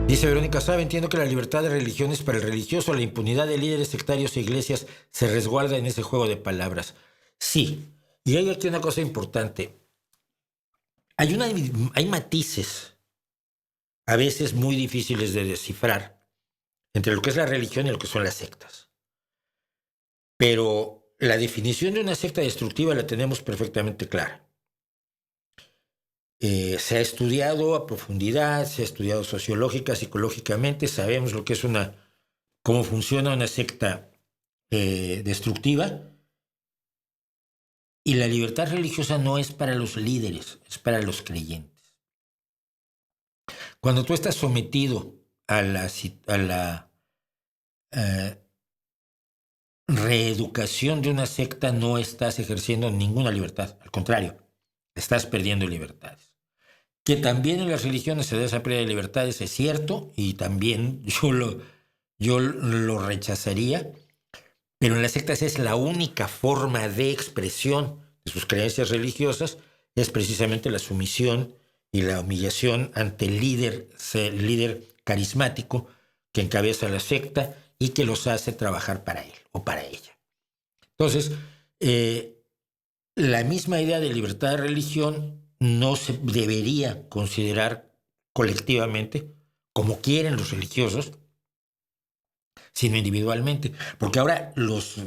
Dice Verónica Sabe, entiendo que la libertad de religión es para el religioso, la impunidad de líderes sectarios e iglesias se resguarda en ese juego de palabras. Sí, y hay aquí una cosa importante. Hay matices, a veces muy difíciles de descifrar, entre lo que es la religión y lo que son las sectas. Pero la definición de una secta destructiva la tenemos perfectamente clara. Se ha estudiado a profundidad, se ha estudiado sociológica, psicológicamente, sabemos lo que es cómo funciona una secta destructiva, y la libertad religiosa no es para los líderes, es para los creyentes. Cuando tú estás sometido a la reeducación de una secta, no estás ejerciendo ninguna libertad, al contrario, estás perdiendo libertades. Que también en las religiones se da esa pérdida de libertades, es cierto, y también yo lo rechazaría, pero en las sectas es la única forma de expresión de sus creencias religiosas, es precisamente la sumisión y la humillación ante el líder carismático que encabeza la secta y que los hace trabajar para él o para ella. Entonces, la misma idea de libertad de religión no se debería considerar colectivamente, como quieren los religiosos, sino individualmente. Porque ahora los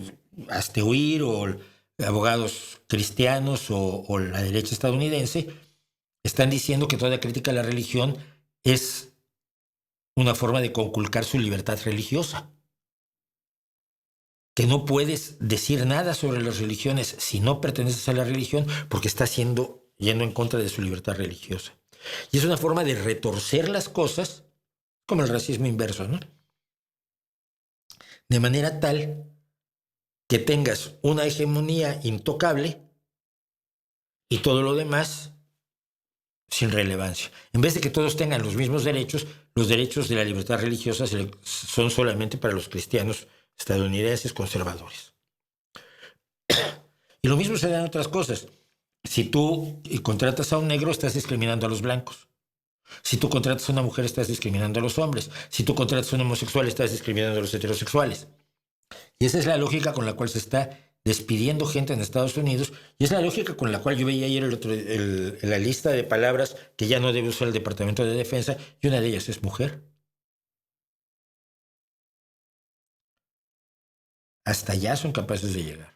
Astehuir o abogados cristianos o la derecha estadounidense están diciendo que toda crítica a la religión es una forma de conculcar su libertad religiosa. Que no puedes decir nada sobre las religiones si no perteneces a la religión porque estás yendo en contra de su libertad religiosa. Y es una forma de retorcer las cosas, como el racismo inverso, ¿no? De manera tal que tengas una hegemonía intocable y todo lo demás sin relevancia. En vez de que todos tengan los mismos derechos, los derechos de la libertad religiosa son solamente para los cristianos estadounidenses conservadores. Y lo mismo se da en otras cosas. Si tú contratas a un negro, estás discriminando a los blancos. Si tú contratas a una mujer, estás discriminando a los hombres. Si tú contratas a un homosexual, estás discriminando a los heterosexuales. Y esa es la lógica con la cual se está despidiendo gente en Estados Unidos, y es la lógica con la cual yo veía ayer la lista de palabras que ya no debe usar el Departamento de Defensa, y una de ellas es mujer. Hasta allá son capaces de llegar.